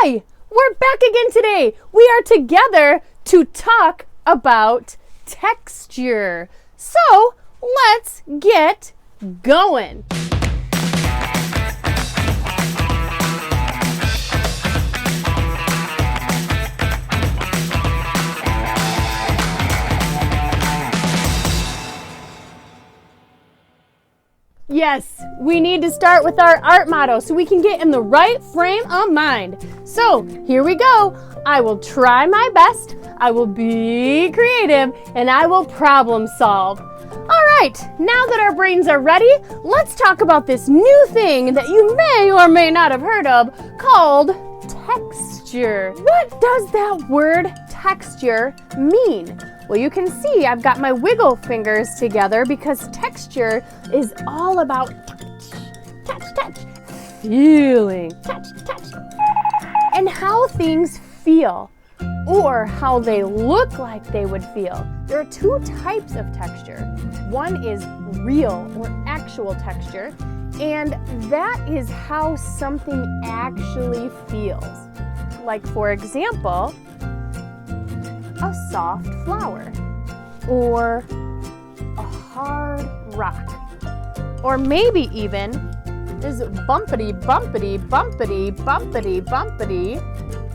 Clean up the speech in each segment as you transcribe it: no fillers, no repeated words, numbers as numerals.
Hi, we're back again today. We are together to talk about texture. So let's get going. Yes, we need to start with our art motto so we can get in the right frame of mind. So here we go. I will try my best, I will be creative, and I will problem solve. All right, now that our brains are ready, let's talk about this new thing that you may or may not have heard of called texture. What does that word texture mean? Well, you can see I've got my wiggle fingers together because texture is all about touch, feeling, touch, and how things feel or how they look like they would feel. There are two types of texture. One is real or actual texture, and that is how something actually feels. Like, for example, a soft flower, or a hard rock, or maybe even this bumpity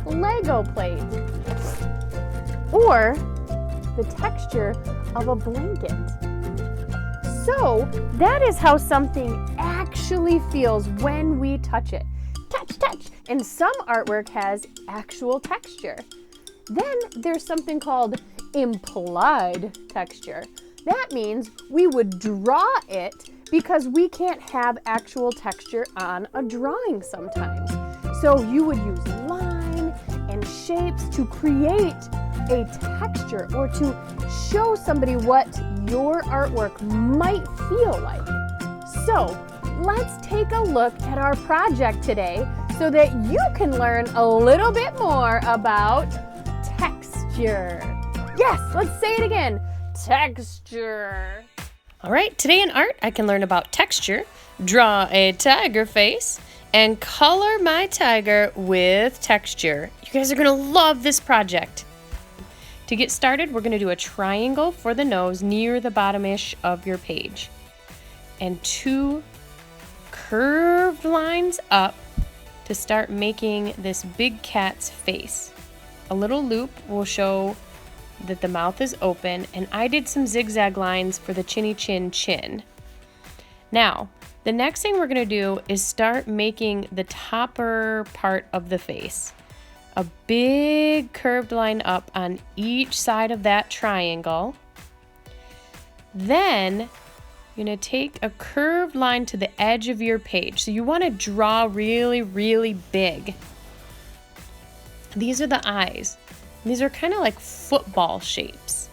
Lego plate, or the texture of a blanket. So that is how something actually feels when we touch it. Touch. And some artwork has actual texture. Then there's something called implied texture. That means we would draw it because we can't have actual texture on a drawing sometimes. So you would use line and shapes to create a texture or to show somebody what your artwork might feel like. So let's take a look at our project today so that you can learn a little bit more about texture. Yes, let's say it again. Texture. All right, today in art, I can learn about texture, draw a tiger face, and color my tiger with texture. You guys are gonna love this project. To get started, we're gonna do a triangle for the nose near the bottom-ish of your page, and two curved lines up to start making this big cat's face. A little loop will show that the mouth is open, and I did some zigzag lines for the chinny chin. Now, the next thing we're gonna do is start making the topper part of the face. A big curved line up on each side of that triangle. Then, you're gonna take a curved line to the edge of your page. So you wanna draw really, really big. These are the eyes. These are kind of like football shapes.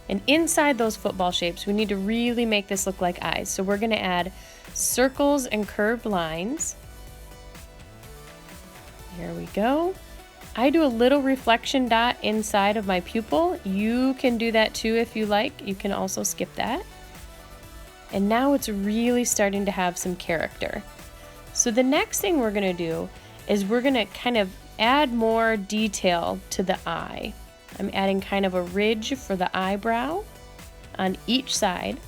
And inside those football shapes, we need to really make this look like eyes. So we're going to add circles and curved lines. Here we go. I do a little reflection dot inside of my pupil. You can do that too if you like. You can also skip that. And now it's really starting to have some character. So the next thing we're going to do is we're going to kind of add more detail to the eye. I'm adding kind of a ridge for the eyebrow on each side.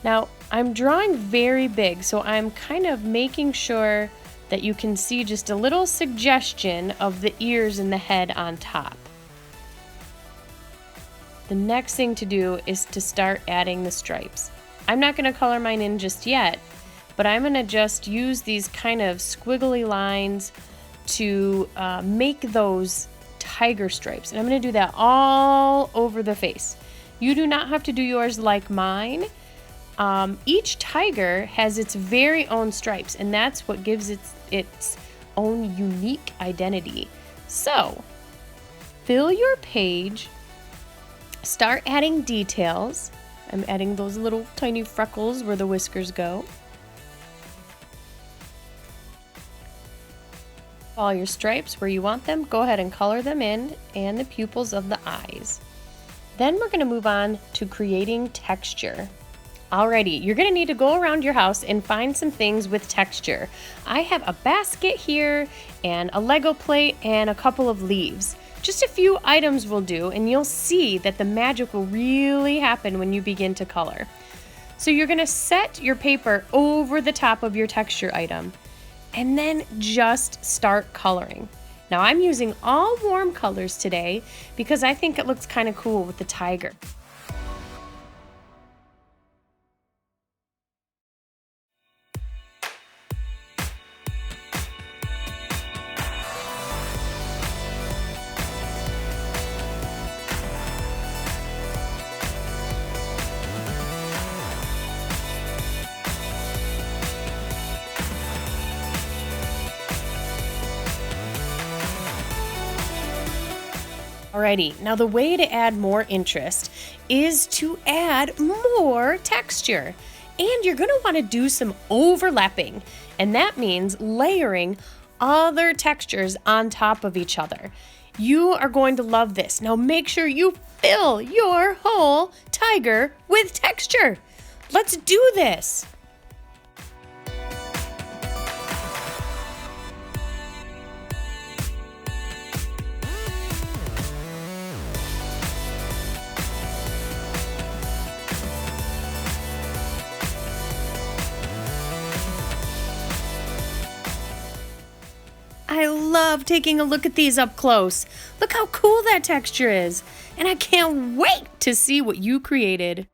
Now, I'm drawing very big, so I'm kind of making sure that you can see just a little suggestion of the ears and the head on top. The next thing to do is to start adding the stripes. I'm not going to color mine in just yet, but I'm going to just use these kind of squiggly lines to make those tiger stripes. And I'm going to do that all over the face. You do not have to do yours like mine. Each tiger has its very own stripes, and that's what gives its own unique identity. So, fill your page, start adding details. I'm adding those little tiny freckles where the whiskers go. All your stripes where you want them, go ahead and color them in, and the pupils of the eyes. Then we're going to move on to creating texture. Alrighty, you're gonna need to go around your house and find some things with texture. I have a basket here and a Lego plate and a couple of leaves. Just a few items will do, and you'll see that the magic will really happen when you begin to color. So you're gonna set your paper over the top of your texture item and then just start coloring. Now I'm using all warm colors today because I think it looks kind of cool with the tiger. Alrighty, now the way to add more interest is to add more texture. And you're gonna wanna do some overlapping, and that means layering other textures on top of each other. You are going to love this. Now make sure you fill your whole tiger with texture. Let's do this. I love taking a look at these up close. Look how cool that texture is. And I can't wait to see what you created.